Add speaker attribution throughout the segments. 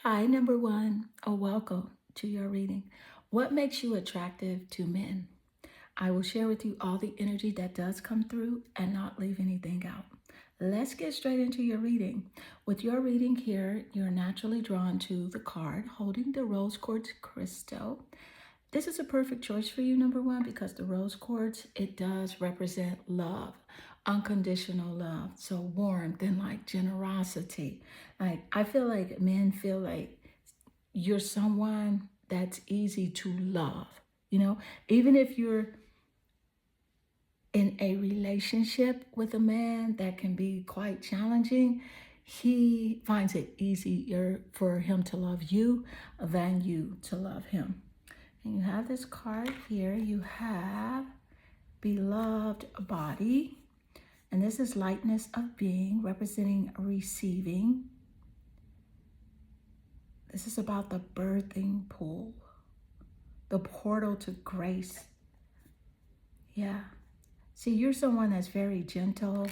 Speaker 1: Hi, number one. Welcome to your reading. What makes you attractive to men? I will share with you all the energy that does come through and not leave anything out. Let's get straight into your reading. With your reading here, you're naturally drawn to the card holding the rose quartz crystal. This is a perfect choice for you, number one, because the rose quartz, it does represent love, unconditional love. So warmth and like generosity. Like I feel like men feel like you're someone that's easy to love. You know, even if you're in a relationship with a man that can be quite challenging, he finds it easier for him to love you than you to love him. And you have this card here. You have beloved body. And this is lightness of being, representing receiving. This is about the birthing pool, the portal to grace. Yeah. See, you're someone that's very gentle.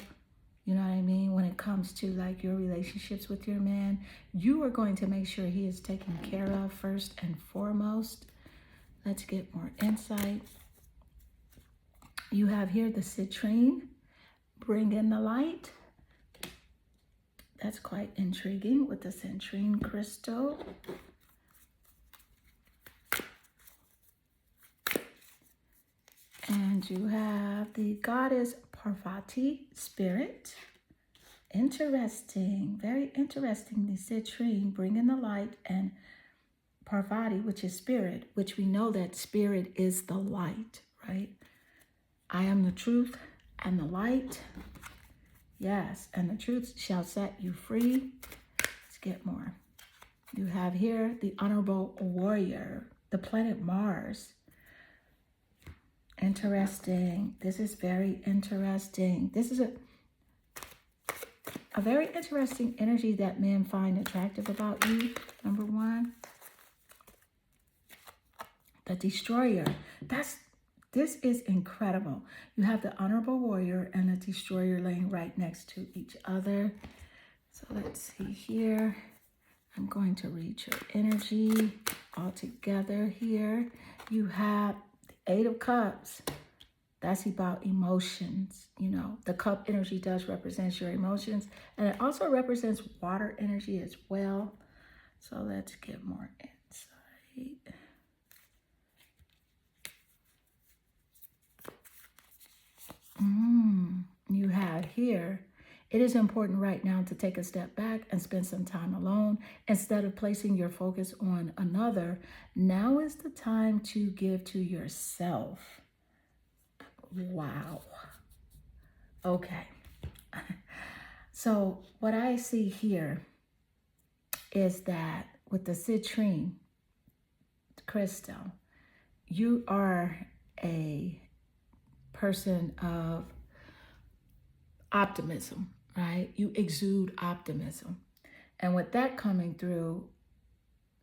Speaker 1: You know what I mean? When it comes to like your relationships with your man, you are going to make sure he is taken care of first and foremost. Let's get more insight. You have here the citrine, bring in the light. That's quite intriguing with the citrine crystal. And you have the goddess Parvati spirit. Interesting, very interesting. The citrine, bringing the light, and Parvati, which is spirit, which we know that spirit is the light, right? I am the truth and the light. Yes, and the truth shall set you free. Let's get more. You have here the honorable warrior, the planet Mars. Interesting. This is very interesting. This is a very interesting energy that men find attractive about you. Number one, the destroyer. This is incredible. You have the honorable warrior and the destroyer laying right next to each other. So let's see here. I'm going to read your energy all together here. You have the Eight of Cups. That's about emotions. You know, the cup energy does represent your emotions, and it also represents water energy as well. So let's get more insight. You have here, it is important right now to take a step back and spend some time alone. Instead of placing your focus on another, now is the time to give to yourself. Wow. Okay. So what I see here is that with the citrine crystal, you are a person of optimism, right? You exude optimism. And with that coming through,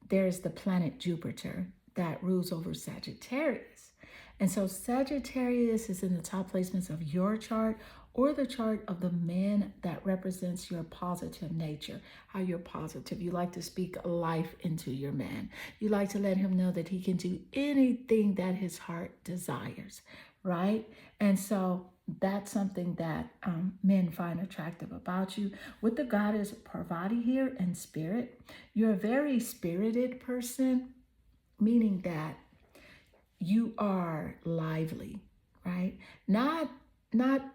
Speaker 1: there's the planet Jupiter that rules over Sagittarius. And so Sagittarius is in the top placements of your chart or the chart of the man that represents your positive nature, how you're positive. You like to speak life into your man. You like to let him know that he can do anything that his heart desires, right? And so that's something that men find attractive about you. With the goddess Parvati here and spirit, you're a very spirited person, meaning that you are lively, right? Not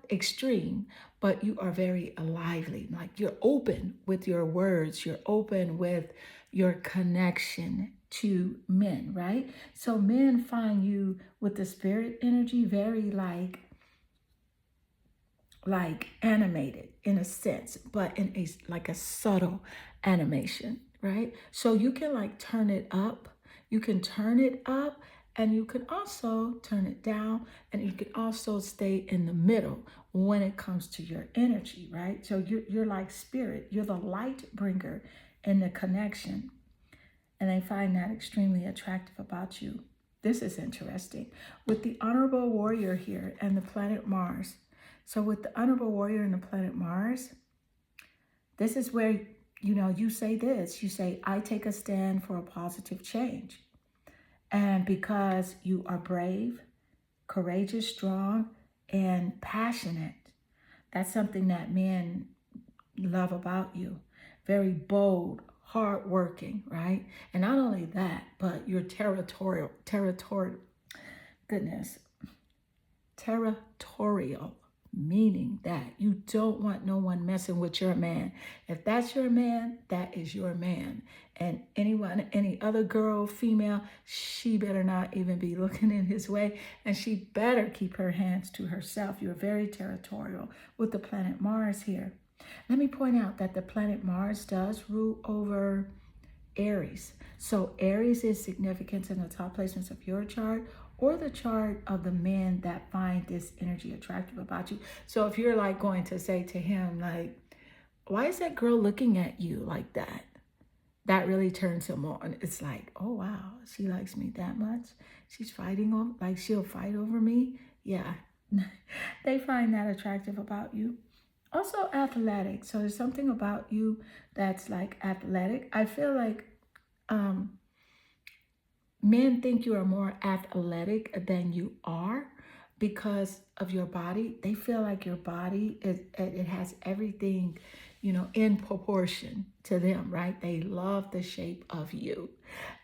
Speaker 1: extreme, but you are very lively. Like you're open with your words, you're open with your connection to men, right? So men find you with the spirit energy very like animated in a sense, but in a like a subtle animation, right? So you can like turn it up, you can turn it up, and you can also turn it down, and you can also stay in the middle when it comes to your energy, right? So you're like spirit, you're the light bringer in the connection, and they find that extremely attractive about you. This is interesting. With the honorable warrior here and the planet Mars. So with the honorable warrior and the planet Mars, this is where you say this, you say, I take a stand for a positive change. And because you are brave, courageous, strong, and passionate, that's something that men love about you. Very bold, hardworking, right? And not only that, but you're goodness, territorial, meaning that you don't want no one messing with your man. If that's your man, that is your man. And any other girl, female, she better not even be looking in his way, and she better keep her hands to herself. You're very territorial with the planet Mars here. Let me point out that the planet Mars does rule over Aries. So Aries is significant in the top placements of your chart or the chart of the men that find this energy attractive about you. So if you're like going to say to him, like, why is that girl looking at you like that? That really turns him on. It's like, oh wow, she likes me that much. She's fighting over, like she'll fight over me. Yeah, they find that attractive about you. Also athletic. So there's something about you that's like athletic. I feel like um, men think you are more athletic than you are because of your body. They feel like your body it has everything, in proportion to them, right? They love the shape of you.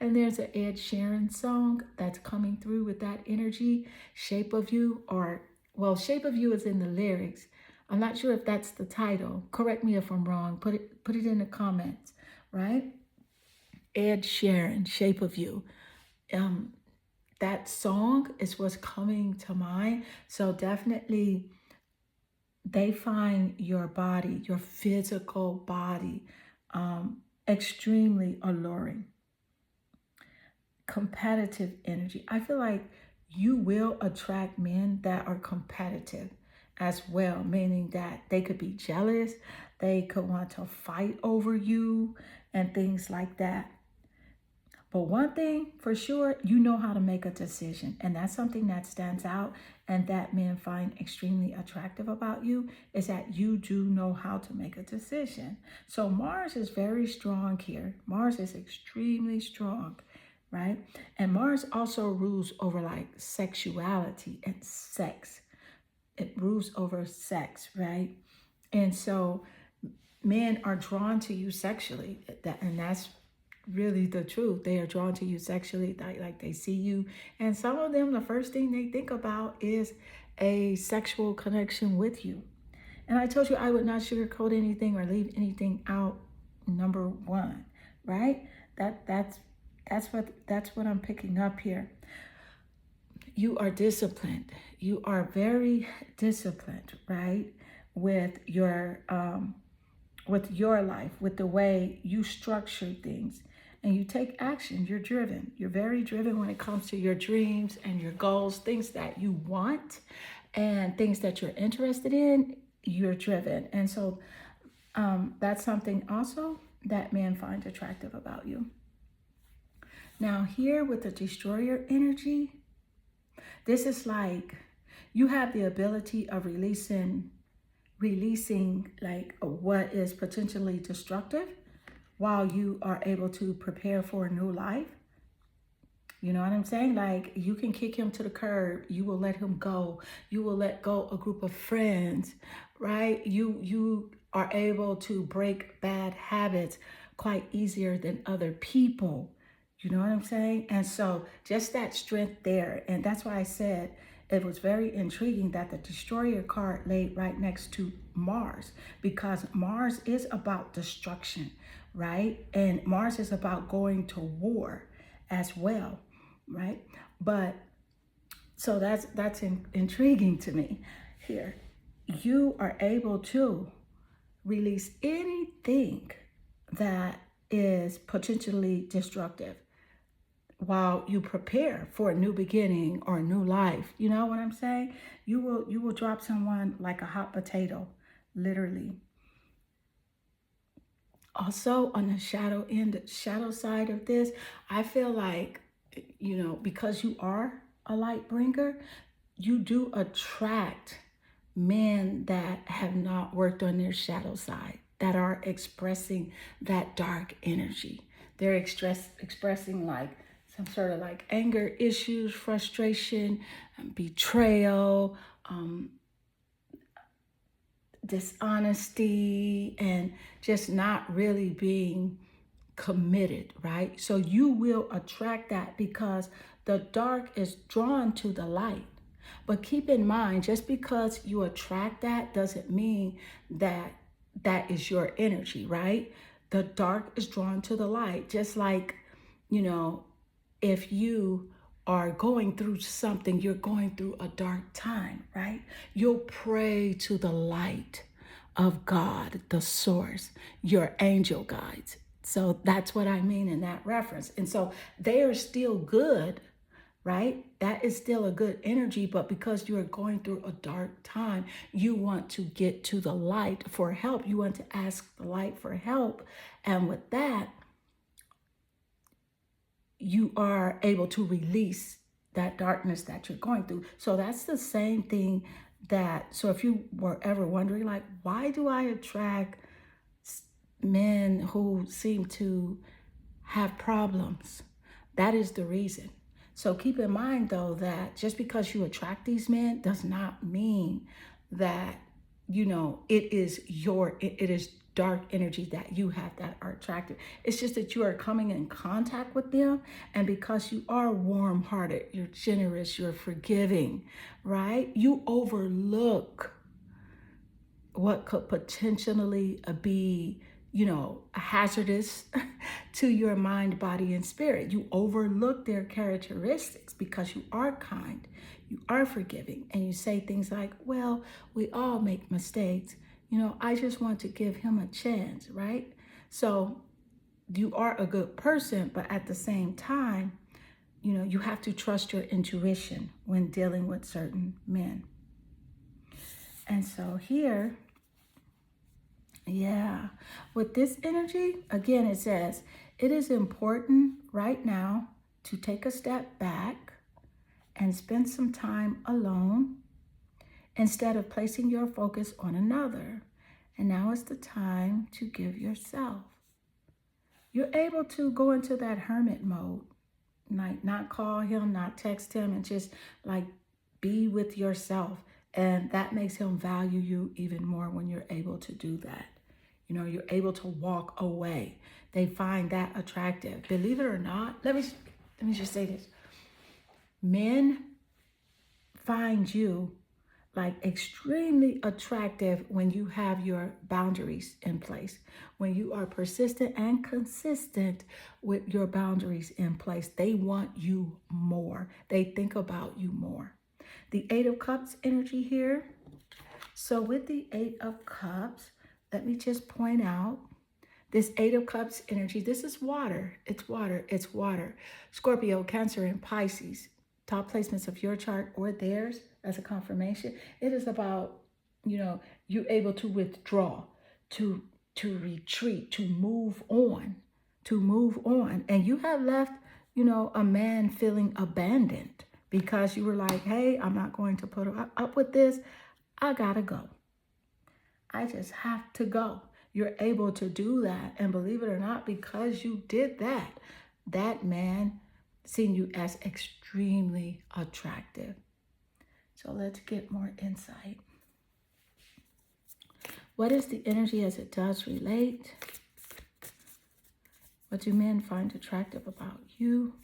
Speaker 1: And there's an Ed Sheeran song that's coming through with that energy, Shape of You, or well, Shape of You is in the lyrics. I'm not sure if that's the title. Correct me if I'm wrong. Put it in the comments, right? Ed Sheeran, Shape of You. That song is what's coming to mind. So definitely they find your body, your physical body, extremely alluring. Competitive energy. I feel like you will attract men that are competitive as well, meaning that they could be jealous, they could want to fight over you, and things like that. But one thing for sure, you know how to make a decision. And that's something that stands out and that men find extremely attractive about you is that you do know how to make a decision. So Mars is very strong here. Mars is extremely strong, right? And Mars also rules over like sexuality and sex. It rules over sex, right? And so men are drawn to you sexually. And that's really the truth. They are drawn to you sexually, like they see you. And some of them, the first thing they think about is a sexual connection with you. And I told you I would not sugarcoat anything or leave anything out. Number one, right? That's what I'm picking up here. You are disciplined. You are very disciplined, right? With your life, with the way you structure things, and you take action. You're driven. You're very driven when it comes to your dreams and your goals, things that you want and things that you're interested in. You're driven. And so that's something also that men find attractive about you. Now here with the destroyer energy, this is like you have the ability of releasing like what is potentially destructive while you are able to prepare for a new life. You know what I'm saying? Like you can kick him to the curb. You will let him go. You will let go a group of friends, right? You are able to break bad habits quite easier than other people. You know what I'm saying? And so just that strength there. And that's why I said it was very intriguing that the destroyer card laid right next to Mars, because Mars is about destruction, right? And Mars is about going to war as well, right? But so that's intriguing to me here. You are able to release anything that is potentially destructive while you prepare for a new beginning or a new life. You know what I'm saying? You will drop someone like a hot potato, literally. Also on the shadow side of this, I feel like, because you are a light bringer, you do attract men that have not worked on their shadow side. that are expressing that dark energy. They're expressing like some sort of like anger issues, frustration, betrayal, dishonesty, and just not really being committed, right? So you will attract that because the dark is drawn to the light. But keep in mind, just because you attract that doesn't mean that that is your energy, right? The dark is drawn to the light. Just like, you know, if you are going through something, you're going through a dark time, right? You'll pray to the light of God, the source, your angel guides. So that's what I mean in that reference. And so they are still good, right? That is still a good energy, but because you are going through a dark time, you want to get to the light for help. You want to ask the light for help. And with that, you are able to release that darkness that you're going through. So that's the same thing so if you were ever wondering, like, why do I attract men who seem to have problems? That is the reason. So keep in mind, though, that just because you attract these men does not mean that, it is dark energy that you have that are attractive. It's just that you are coming in contact with them. And because you are warm-hearted, you're generous, you're forgiving, right? You overlook what could potentially be, hazardous to your mind, body, and spirit. You overlook their characteristics because you are kind, you are forgiving, and you say things like, well, we all make mistakes. I just want to give him a chance, right? So you are a good person, but at the same time, you have to trust your intuition when dealing with certain men. And so here, with this energy, again, it says, it is important right now to take a step back and spend some time alone instead of placing your focus on another. And now is the time to give yourself. You're able to go into that hermit mode, like not call him, not text him, and just like be with yourself. And that makes him value you even more when you're able to do that. You're able to walk away. They find that attractive. Believe it or not, let me just say this. Men find you like extremely attractive when you have your boundaries in place, when you are persistent and consistent with your boundaries in place. They want you more. They think about you more. The Eight of Cups energy here. So with the Eight of Cups, let me just point out this Eight of Cups energy. This is water. It's water. It's water. Scorpio, Cancer, and Pisces. Top placements of your chart or theirs as a confirmation. It is about, you able to withdraw, to retreat, to move on. And you have left, a man feeling abandoned because you were like, hey, I'm not going to put up with this. I gotta go. I just have to go. You're able to do that. And believe it or not, because you did that, that man seen you as extremely attractive. So let's get more insight. What is the energy as it does relate? What do men find attractive about you?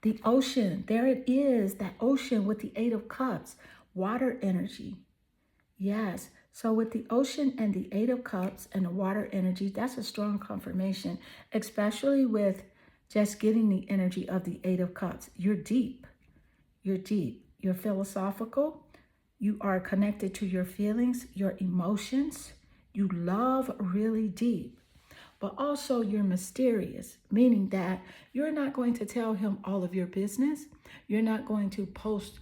Speaker 1: The ocean, there it is, that ocean with the Eight of Cups, water energy. Yes, so with the ocean and the Eight of Cups and the water energy, that's a strong confirmation, especially with just getting the energy of the Eight of Cups. You're deep. You're philosophical. You are connected to your feelings, your emotions. You love really deep. But also you're mysterious, meaning that you're not going to tell him all of your business. You're not going to post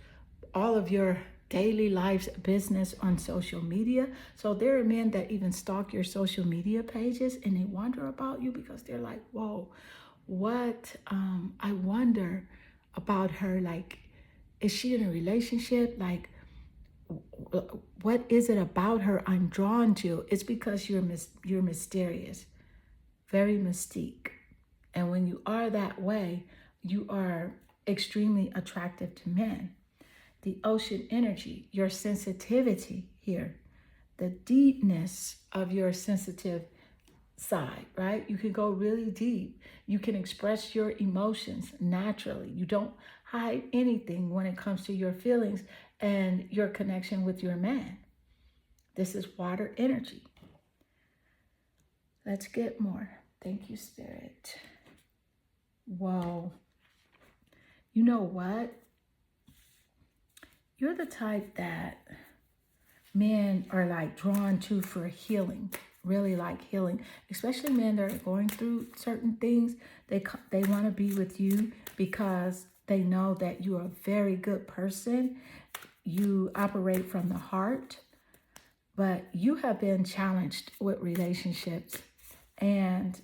Speaker 1: all of your daily life's business on social media. So there are men that even stalk your social media pages and they wonder about you because they're like, whoa, what? I wonder about her. Like, is she in a relationship? Like, what is it about her I'm drawn to? It's because you're mysterious, very mystique. And when you are that way, you are extremely attractive to men. The ocean energy, your sensitivity here, the deepness of your sensitive side, right? You can go really deep. You can express your emotions naturally. You don't hide anything when it comes to your feelings and your connection with your man. This is water energy. Let's get more. Thank you, Spirit. Whoa. You know what? You're the type that men are like drawn to for healing, really like healing, especially men that are going through certain things. They want to be with you because they know that you are a very good person. You operate from the heart, but you have been challenged with relationships, and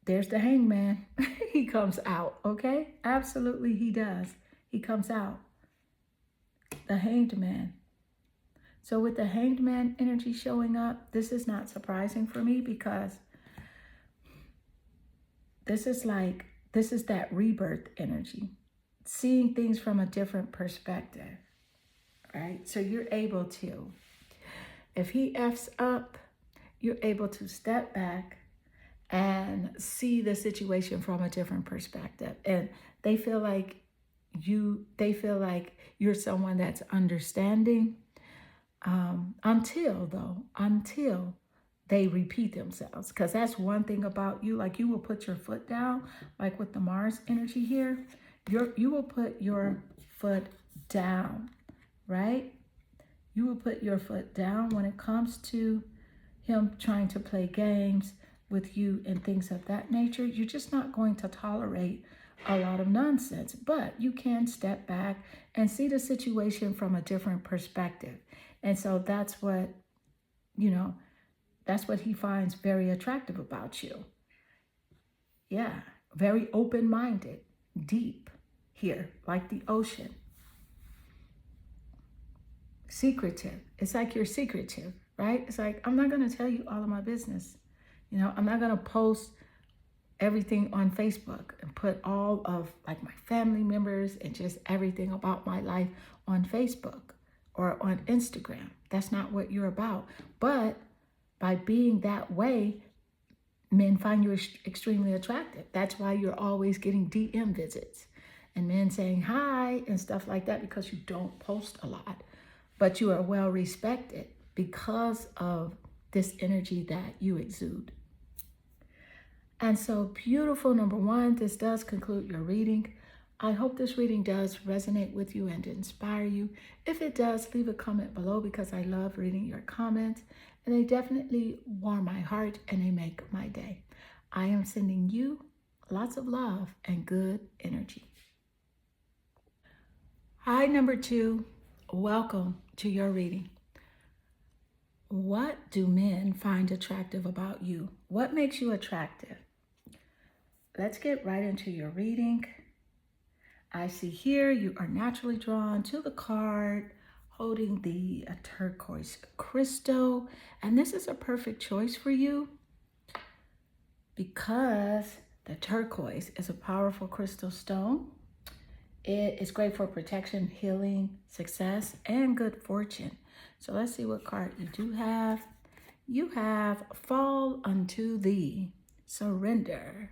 Speaker 1: there's the hangman. He comes out, okay? Absolutely, he does. He comes out. The hanged man. So with the hanged man energy showing up, this is not surprising for me because this is that rebirth energy. Seeing things from a different perspective, right? So you're able to, if he F's up, you're able to step back and see the situation from a different perspective. And they feel like you're someone that's understanding, until they repeat themselves. Because that's one thing about you. Like, you will put your foot down, like with the Mars energy here. You will put your foot down, right? You will put your foot down when it comes to him trying to play games with you and things of that nature. You're just not going to tolerate a lot of nonsense, but you can step back and see the situation from a different perspective. And so that's what he finds very attractive about you. Yeah, very open-minded, deep here, like the ocean. Secretive. It's like you're secretive, right? It's like, I'm not going to tell you all of my business. I'm not going to post everything on Facebook and put all of like my family members and just everything about my life on Facebook or on Instagram. That's not what you're about. But by being that way, men find you extremely attractive. That's why you're always getting DM visits and men saying hi and stuff like that, because you don't post a lot, but you are well respected because of this energy that you exude. And so, beautiful, number one, this does conclude your reading. I hope this reading does resonate with you and inspire you. If it does, leave a comment below, because I love reading your comments and they definitely warm my heart and they make my day. I am sending you lots of love and good energy. Hi, number two. Welcome to your reading. What do men find attractive about you? What makes you attractive? Let's get right into your reading. I see here you are naturally drawn to the card holding the turquoise crystal. And this is a perfect choice for you because the turquoise is a powerful crystal stone. It is great for protection, healing, success, and good fortune. So let's see what card you do have. You have Fall Unto Thee, Surrender.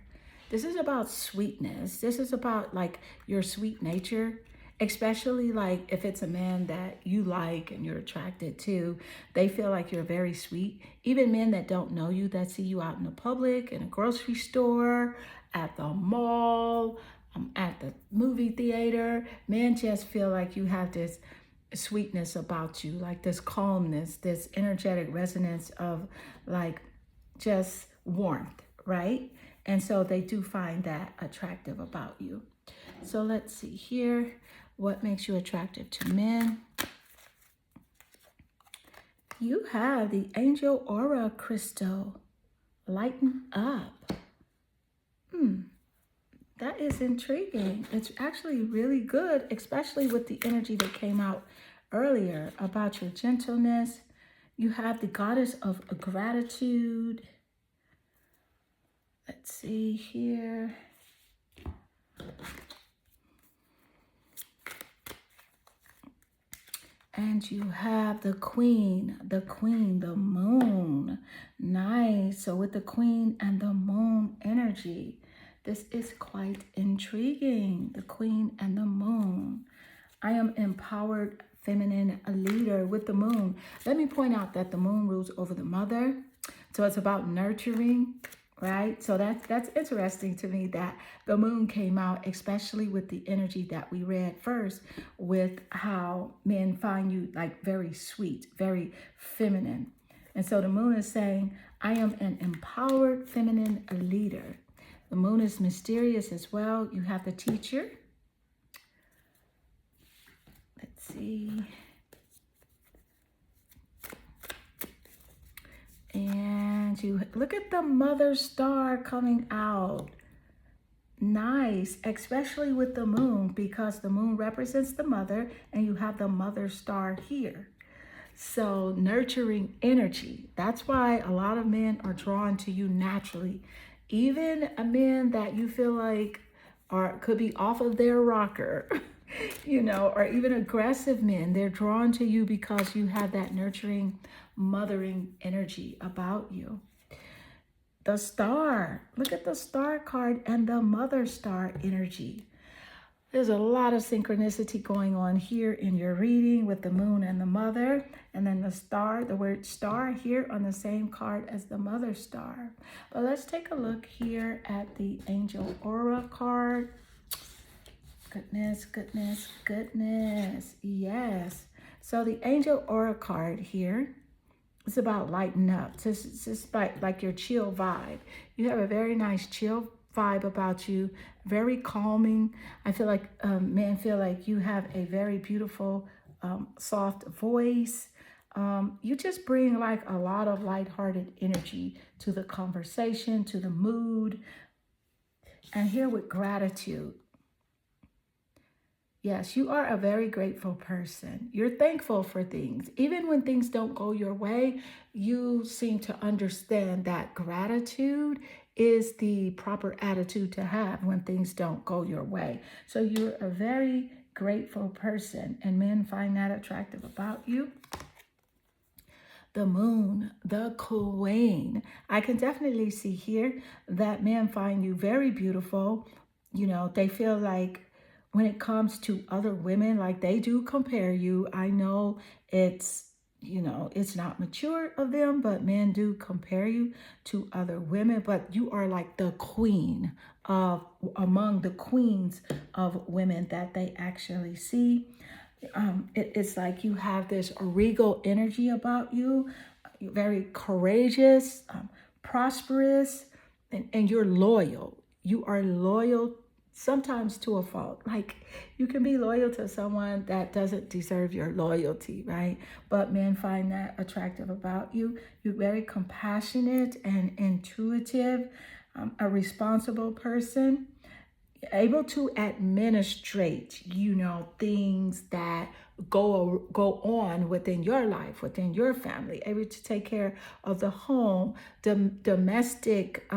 Speaker 1: This is about sweetness. This is about like your sweet nature, especially like if it's a man that you like and you're attracted to. They feel like you're very sweet. Even men that don't know you, that see you out in the public, in a grocery store, at the mall, at the movie theater, men just feel like you have this sweetness about you, like this calmness, this energetic resonance of like just warmth, right? And so they do find that attractive about you. So let's see here. What makes you attractive to men? You have the Angel Aura Crystal. Lighten up. That is intriguing. It's actually really good, especially with the energy that came out earlier about your gentleness. You have the goddess of gratitude. Let's see here. And you have the queen, the moon. Nice. So with the queen and the moon energy, this is quite intriguing. The queen and the moon. I am empowered feminine leader with the moon. Let me point out that the moon rules over the mother. So it's about nurturing, right? So that's interesting to me that the moon came out, especially with the energy that we read first, with how men find you like very sweet, very feminine. And so the moon is saying, I am an empowered feminine leader. The moon is mysterious as well. You have the teacher. Let's see. And you look at the mother star coming out. Nice, especially with the moon, because the moon represents the mother and you have the mother star here. So nurturing energy. That's why a lot of men are drawn to you naturally. Even a man that you feel like could be off of their rocker, or even aggressive men, they're drawn to you because you have that nurturing, mothering energy about you. The star, look at the star card and the mother star energy. There's a lot of synchronicity going on here in your reading with the moon and the mother. And then the star, the word star here on the same card as the mother star. But let's take a look here at the angel aura card. Goodness, goodness, goodness. Yes. So the angel aura card here, it's about lighten up. It's just like your chill vibe. You have a very nice chill vibe about you, very calming. I feel like men feel like you have a very beautiful, soft voice. You just bring like a lot of lighthearted energy to the conversation, to the mood. And here with gratitude. Yes, you are a very grateful person. You're thankful for things. Even when things don't go your way, you seem to understand that gratitude is the proper attitude to have when things don't go your way. So you're a very grateful person, and men find that attractive about you. The moon, the queen. I can definitely see here that men find you very beautiful. They feel like when it comes to other women, like they do compare you. I know it's not mature of them, but men do compare you to other women. But you are like the queen among the queens of women that they actually see. It's like you have this regal energy about you. You're very courageous, prosperous, and you're loyal. You are loyal, sometimes to a fault. Like you can be loyal to someone that doesn't deserve your loyalty, right? But men find that attractive about you. You're very compassionate and intuitive, a responsible person, able to administrate, things that go on within your life, within your family, able to take care of the home, domestic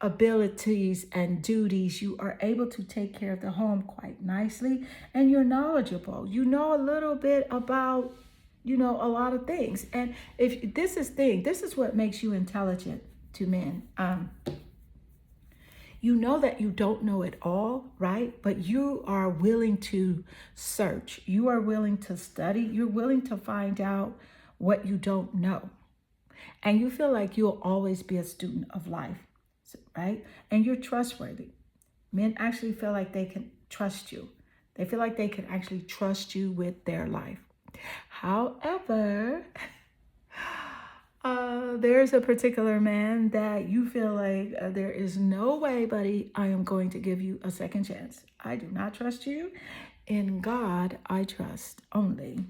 Speaker 1: abilities and duties. You are able to take care of the home quite nicely, and you're knowledgeable. You know a little bit about, a lot of things. And if this is what makes you intelligent to men. You know that you don't know it all, right? But you are willing to search. You are willing to study. You're willing to find out what you don't know. And you feel like you'll always be a student of life, right? And you're trustworthy. Men actually feel like they can trust you. They feel like they can actually trust you with their life. However, there's a particular man that you feel like there is no way, buddy, I am going to give you a second chance. I do not trust you. In God, I trust only.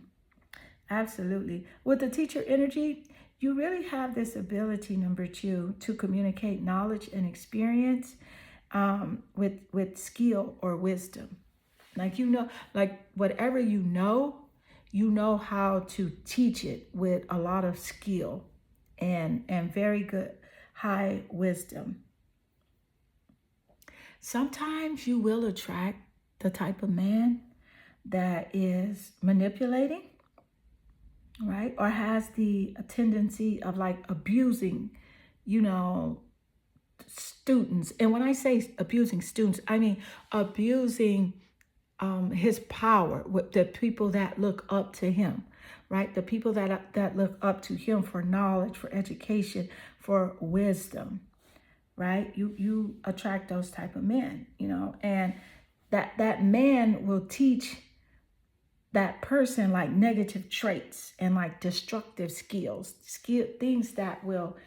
Speaker 1: Absolutely. With the teacher energy, you really have this ability, number 2, to communicate knowledge and experience with skill or wisdom. Like, like whatever you know, you know how to teach it with a lot of skill and very good high wisdom. Sometimes you will attract the type of man that is manipulating, right? Or has the tendency of like abusing, you know, students. And when I say abusing students, I mean abusing his power with the people that look up to him, right? The people that look up to him for knowledge, for education, for wisdom, right? You attract those type of men, you know, and that man will teach that person like negative traits and like destructive things that will,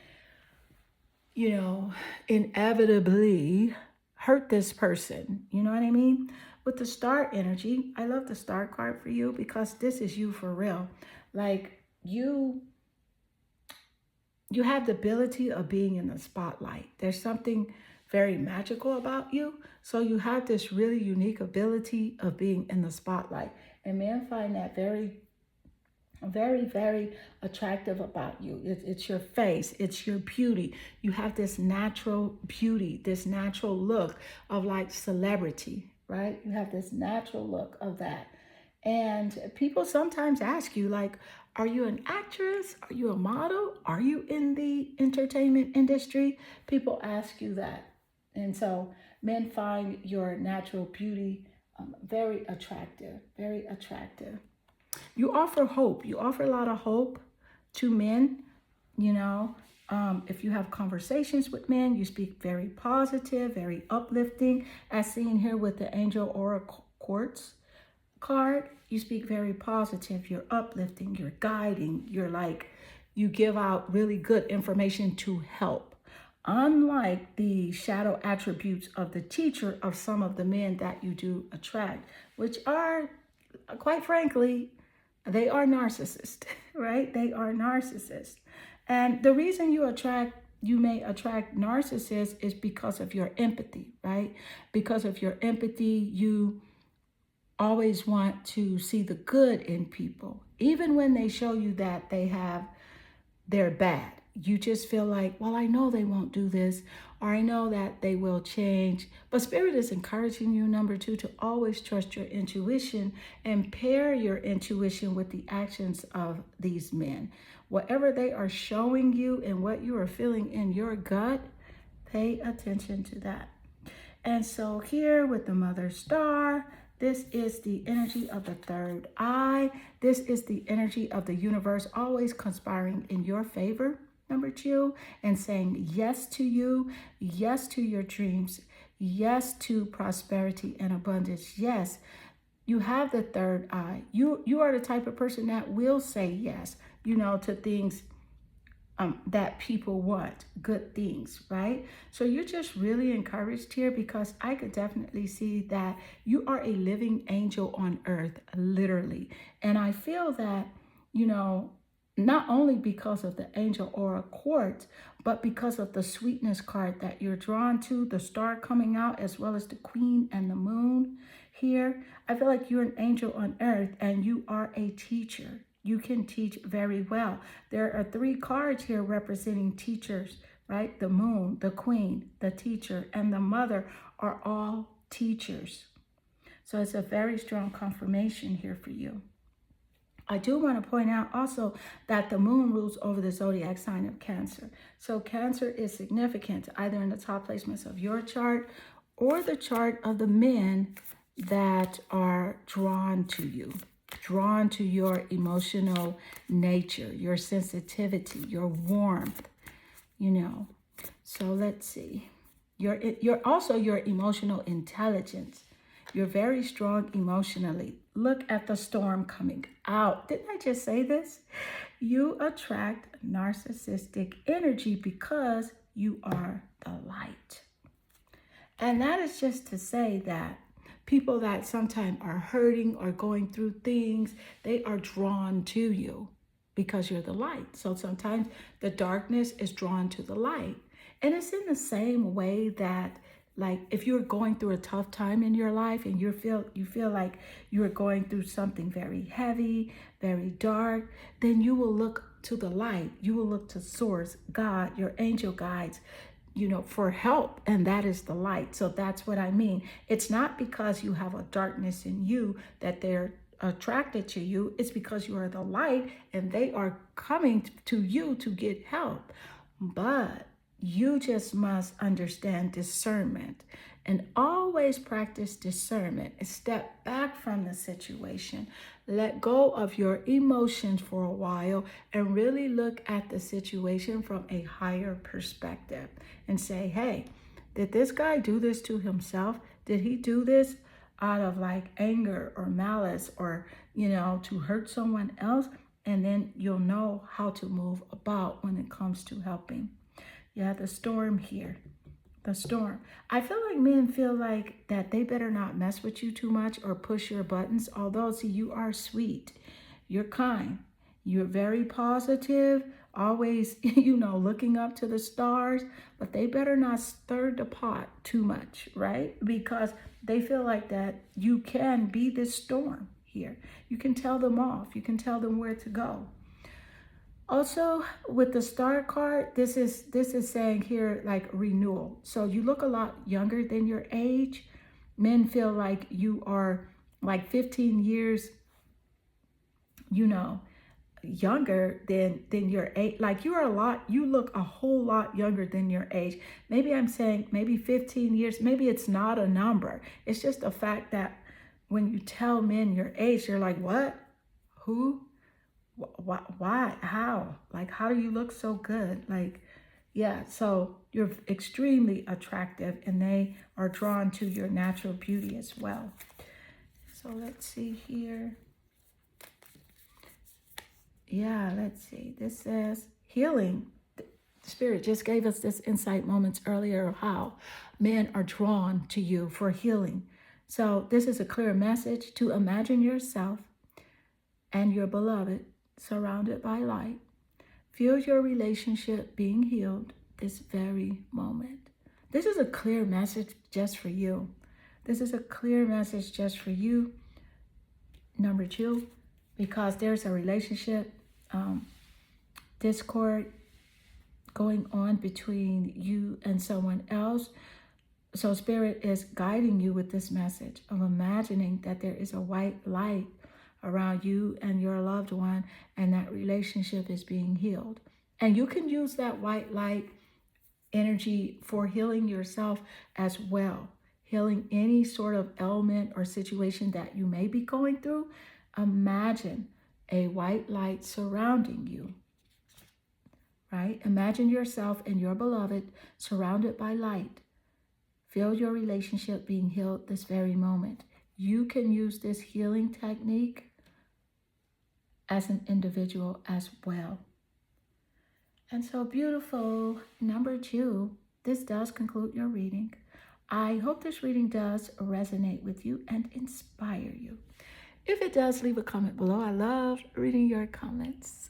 Speaker 1: you know, inevitably hurt this person. You know what I mean? With the star energy, I love the star card for you because this is you for real. Like you have the ability of being in the spotlight. There's something very magical about you. So you have this really unique ability of being in the spotlight. And men find that very, very attractive about you. It's your face, it's your beauty. You have this natural beauty, this natural look of like celebrity, right? You have this natural look of that. And people sometimes ask you, like, are you an actress? Are you a model? Are you in the entertainment industry? People ask you that. And so men find your natural beauty very attractive, very attractive. You offer hope. You offer a lot of hope to men, you know. If you have conversations with men, you speak very positive, very uplifting, as seen here with the Angel Aura Quartz card. You speak very positive, you're uplifting, you're guiding, you're like, you give out really good information to help. Unlike the shadow attributes of the teacher of some of the men that you do attract, which are, quite frankly, they are narcissists, right? They are narcissists. And the reason you may attract narcissists is because of your empathy, right? Because of your empathy, you always want to see the good in people, even when they show you that they're bad. You just feel like, well, I know they won't do this, or I know that they will change. But Spirit is encouraging you, number 2, to always trust your intuition and pair your intuition with the actions of these men. Whatever they are showing you and what you are feeling in your gut, pay attention to that. And so here with the Mother Star, this is the energy of the third eye. This is the energy of the universe always conspiring in your favor, number 2, and saying yes to you, yes to your dreams, yes to prosperity and abundance. Yes, you have the third eye. You are the type of person that will say yes, you know, to things that people want, good things, right? So you're just really encouraged here because I could definitely see that you are a living angel on earth, literally. And I feel that, you know, not only because of the Angel Aura Quartz, but because of the sweetness card that you're drawn to, the star coming out, as well as the Queen and the Moon here. I feel like you're an angel on earth and you are a teacher. You can teach very well. There are 3 cards here representing teachers, right? The Moon, the Queen, the teacher, and the Mother are all teachers. So it's a very strong confirmation here for you. I do want to point out also that the Moon rules over the zodiac sign of Cancer. So Cancer is significant either in the top placements of your chart or the chart of the men that are drawn to you, drawn to your emotional nature, your sensitivity, your warmth, you know. So let's see. You're also your emotional intelligence. You're very strong emotionally. Look at the storm coming out. Didn't I just say this? You attract narcissistic energy because you are the light. And that is just to say that people that sometimes are hurting or going through things, they are drawn to you because you're the light. So sometimes the darkness is drawn to the light. And it's in the same way that like if you're going through a tough time in your life and you feel like you're going through something very heavy, very dark, then you will look to the light. You will look to source, God, your angel guides, for help, and that is the light. So that's what I mean. It's not because you have a darkness in you that they're attracted to you. It's because you are the light and they are coming to you to get help. But you just must understand discernment and always practice discernment. Step back from the situation, let go of your emotions for a while, and really look at the situation from a higher perspective and say, hey, did this guy do this to himself? Did he do this out of like anger or malice or, to hurt someone else? And then you'll know how to move about when it comes to helping. Yeah, the storm here. The storm. I feel like men feel like that they better not mess with you too much or push your buttons. Although, see, you are sweet. You're kind. You're very positive. Always, looking up to the stars. But they better not stir the pot too much, right? Because they feel like that you can be this storm here. You can tell them off. You can tell them where to go. Also, with the star card, this is saying here like renewal. So you look a lot younger than your age. Men feel like you are like 15 years, younger than your age. Like you look a whole lot younger than your age. Maybe I'm saying maybe 15 years. Maybe it's not a number. It's just a fact that when you tell men your age, you're like, what? Who? Why? How? Like, how do you look so good? Like, yeah, so you're extremely attractive and they are drawn to your natural beauty as well. So let's see here. Yeah, let's see. This says healing. Spirit just gave us this insight moments earlier of how men are drawn to you for healing. So this is a clear message to imagine yourself and your beloved surrounded by light. Feel your relationship being healed this very moment. This is a clear message just for you. This is a clear message just for you, number 2, because there's a relationship discord going on between you and someone else. So Spirit is guiding you with this message of imagining that there is a white light around you and your loved one, and that relationship is being healed. And you can use that white light energy for healing yourself as well, healing any sort of ailment or situation that you may be going through. Imagine a white light surrounding you, right? Imagine yourself and your beloved surrounded by light. Feel your relationship being healed this very moment. You can use this healing technique as an individual as well. And so beautiful. Number 2, this does conclude your reading. I hope this reading does resonate with you and inspire you. If it does, leave a comment below. I love reading your comments.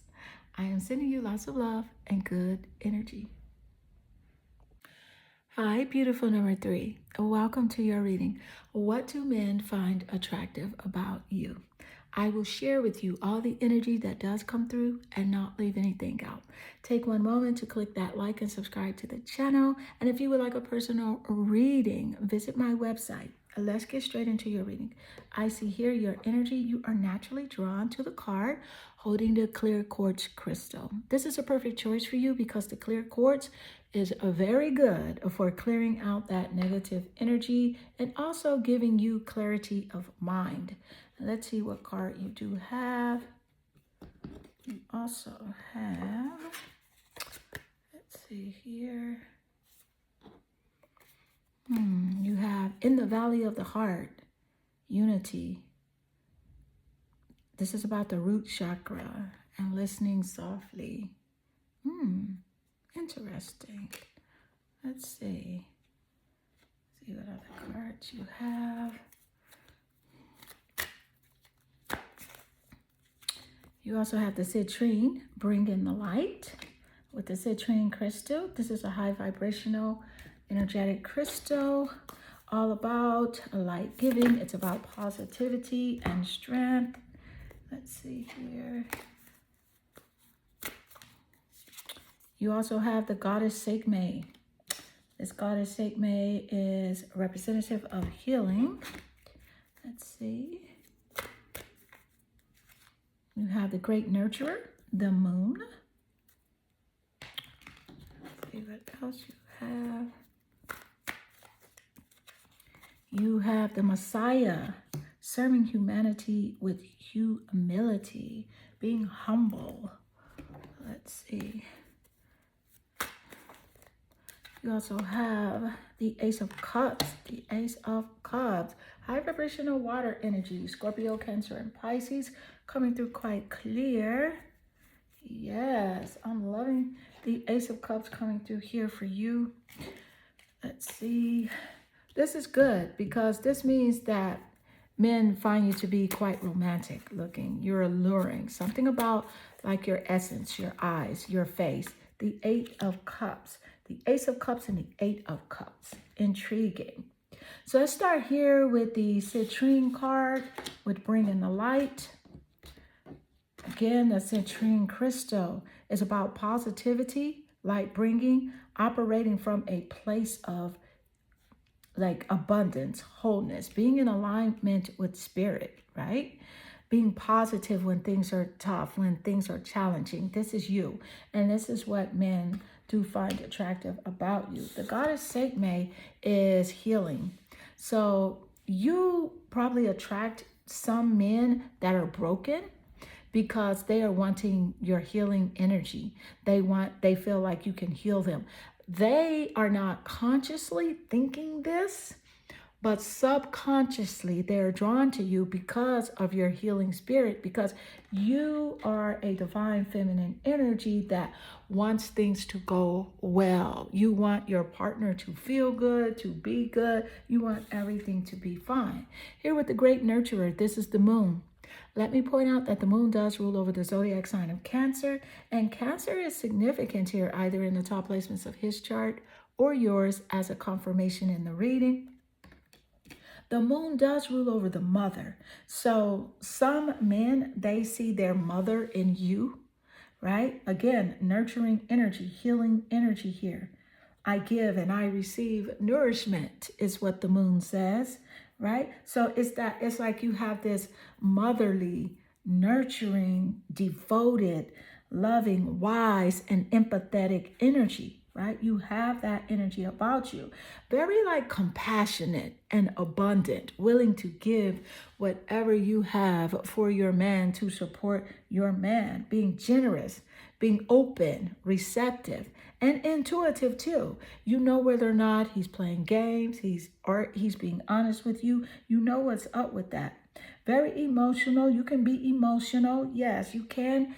Speaker 1: I am sending you lots of love and good energy. Hi, beautiful number 3. Welcome to your reading. What do men find attractive about you? I will share with you all the energy that does come through and not leave anything out. Take one moment to click that like and subscribe to the channel. And if you would like a personal reading, visit my website. Let's get straight into your reading. I see here your energy. You are naturally drawn to the card holding the clear quartz crystal. This is a perfect choice for you because the clear quartz is very good for clearing out that negative energy and also giving you clarity of mind. Let's see what card you do have. You also have, let's see here. You have in the Valley of the Heart, unity. This is about the root chakra and listening softly. Interesting. Let's see. See what other cards you have. You also have the citrine, bring in the light with the citrine crystal. This is a high vibrational Energetic crystal, all about light giving. It's about positivity and strength. Let's see here. You also have the goddess Sekhmet. This goddess Sekhmet is representative of healing. Let's see. You have the great nurturer, the moon. Let's see what else you have. You have the Messiah, serving humanity with humility, being humble. Let's see. You also have the Ace of Cups, the Ace of Cups, high vibrational water energy, Scorpio, Cancer, and Pisces, coming through quite clear. Yes, I'm loving the Ace of Cups coming through here for you. Let's see. This is good because this means that men find you to be quite romantic looking. You're alluring. Something about like your essence, your eyes, your face. The Eight of Cups, the Ace of Cups, and the Eight of Cups. Intriguing. So let's start here with the citrine card with bringing the light. Again, the citrine crystal is about positivity, light bringing, operating from a place of like abundance, wholeness, being in alignment with spirit, right? Being positive when things are tough, when things are challenging. This is you. And this is what men do find attractive about you. The goddess Sekhmet is healing. So you probably attract some men that are broken because they are wanting your healing energy. They feel like you can heal them. They are not consciously thinking this, but subconsciously they're drawn to you because of your healing spirit, because you are a divine feminine energy that wants things to go well. You want your partner to feel good, to be good. You want everything to be fine. Here with the great nurturer, this is the moon. Let me point out that the moon does rule over the zodiac sign of Cancer, and Cancer is significant here, either in the top placements of his chart or yours as a confirmation in the reading. The moon does rule over the mother. So some men, they see their mother in you, right? Again, nurturing energy, healing energy here. I give and I receive nourishment is what the moon says, right? So it's like you have this motherly, nurturing, devoted, loving, wise, and empathetic energy, right? You have that energy about you. Very like compassionate and abundant, willing to give whatever you have for your man to support your man, being generous, being open, receptive, and intuitive too. You know whether or not he's playing games, he's being honest with you. You know what's up with that. Very emotional. You can be emotional. Yes, you can,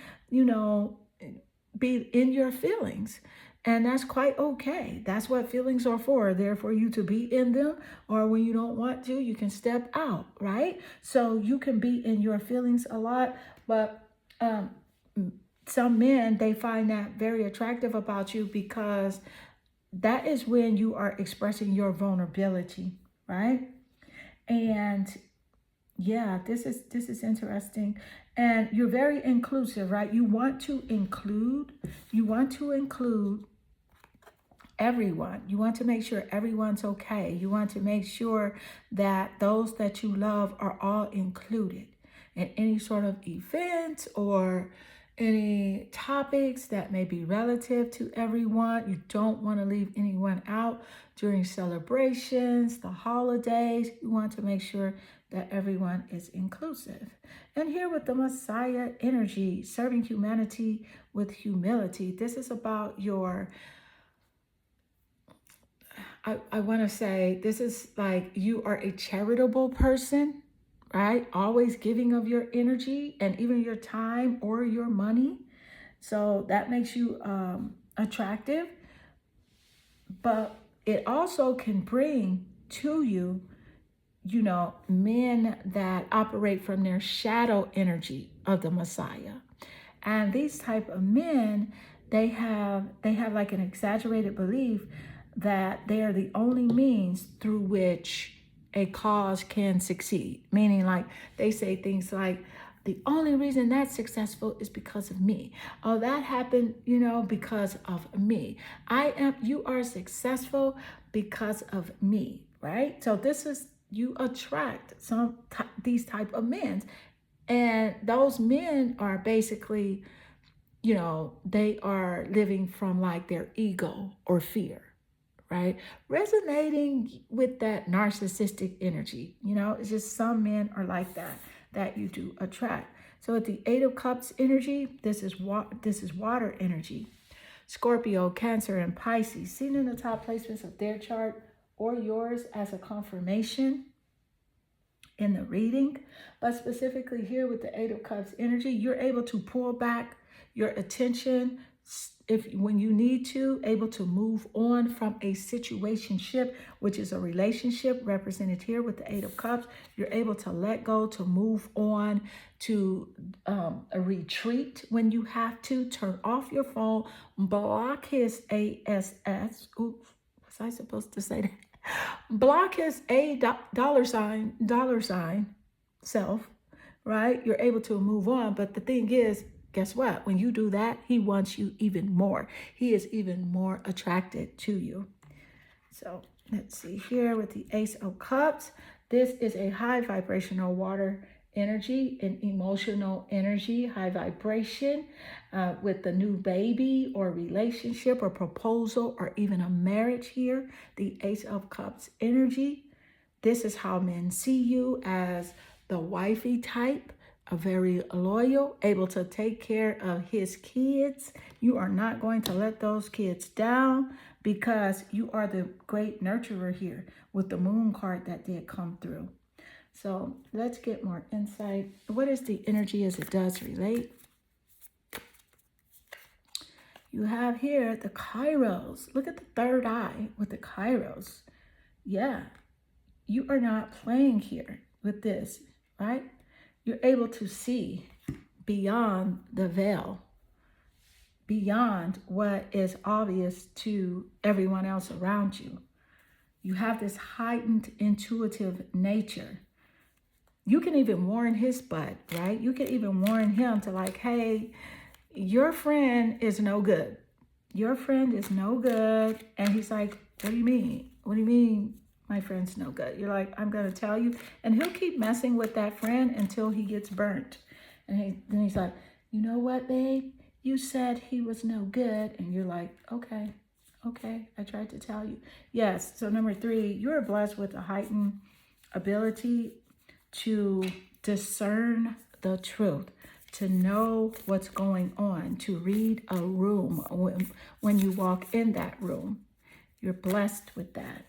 Speaker 1: be in your feelings. And that's quite okay. That's what feelings are for. They're for you to be in them, or when you don't want to, you can step out, right? So you can be in your feelings a lot, but some men, they find that very attractive about you because that is when you are expressing your vulnerability, right? And yeah, this is interesting. And you're very inclusive, right? You want to include everyone. You want to make sure everyone's okay. You want to make sure that those that you love are all included in any sort of event or any topics that may be relative to everyone. You don't want to leave anyone out during celebrations, the holidays. You want to make sure that everyone is inclusive. And here with the Messiah energy, serving humanity with humility. This is about your, I want to say, this is like you are a charitable person, right? Always giving of your energy and even your time or your money. So that makes you attractive. But it also can bring to you, men that operate from their shadow energy of the Messiah. And these type of men, they have like an exaggerated belief that they are the only means through which a cause can succeed. Meaning, like, they say things like, the only reason that's successful is because of me. Oh, that happened, because of me. You are successful because of me, right? So this is, you attract these type of men. And those men are basically, they are living from like their ego or fear, right? Resonating with that narcissistic energy. It's just some men are like that you do attract. So at the Eight of Cups energy, this is water energy. Scorpio, Cancer, and Pisces, seen in the top placements of their chart or yours as a confirmation in the reading. But specifically here with the Eight of Cups energy, you're able to pull back your attention when you need to, able to move on from a situationship, which is a relationship represented here with the Eight of Cups. You're able to let go, to move on, to a retreat when you have to, turn off your phone, block his ASS. Oops, was I supposed to say that? Block his dollar sign self, right? You're able to move on. But the thing is, guess what? When you do that, he wants you even more. He is even more attracted to you. So let's see here with the Ace of Cups. This is a high vibrational water energy, an emotional energy, high vibration with the new baby or relationship or proposal or even a marriage here. The Ace of Cups energy. This is how men see you, as the wifey type, a very loyal, able to take care of his kids. You are not going to let those kids down because you are the great nurturer here with the moon card that did come through. So let's get more insight. What is the energy as it does relate? You have here the Kairos. Look at the third eye with the Kairos. Yeah, you are not playing here with this, right? You're able to see beyond the veil, beyond what is obvious to everyone else around you. You have this heightened intuitive nature. You can even warn his butt, right? You can even warn him to like, hey, your friend is no good. Your friend is no good. And he's like, what do you mean? What do you mean my friend's no good? You're like, I'm going to tell you. And he'll keep messing with that friend until he gets burnt. And then he's like, you know what, babe? You said he was no good. And you're like, okay, I tried to tell you. Yes. So number 3, you're blessed with a heightened ability to discern the truth, to know what's going on, to read a room when you walk in that room. You're blessed with that.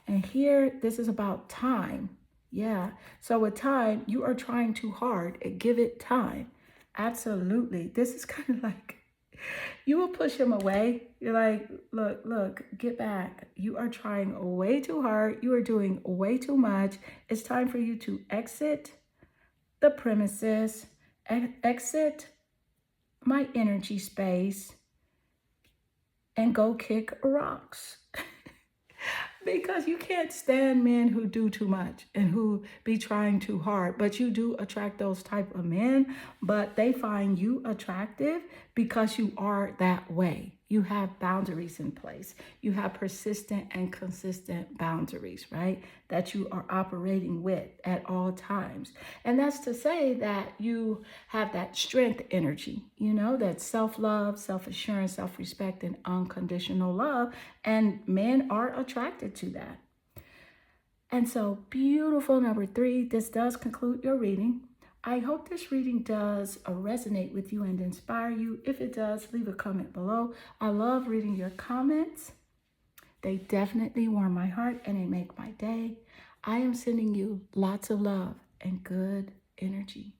Speaker 1: And here, this is about time. Yeah. So with time, you are trying too hard. Give it time. Absolutely. This is kind of like, you will push him away. You're like, look, get back. You are trying way too hard. You are doing way too much. It's time for you to exit the premises, exit my energy space, and go kick rocks. Because you can't stand men who do too much and who be trying too hard. But you do attract those type of men, but they find you attractive because you are that way. You have boundaries in place. You have persistent and consistent boundaries, right? That you are operating with at all times. And that's to say that you have that strength energy, that self-love, self-assurance, self-respect, and unconditional love. And men are attracted to that. And so beautiful number 3, this does conclude your reading. I hope this reading does resonate with you and inspire you. If it does, leave a comment below. I love reading your comments. They definitely warm my heart and they make my day. I am sending you lots of love and good energy.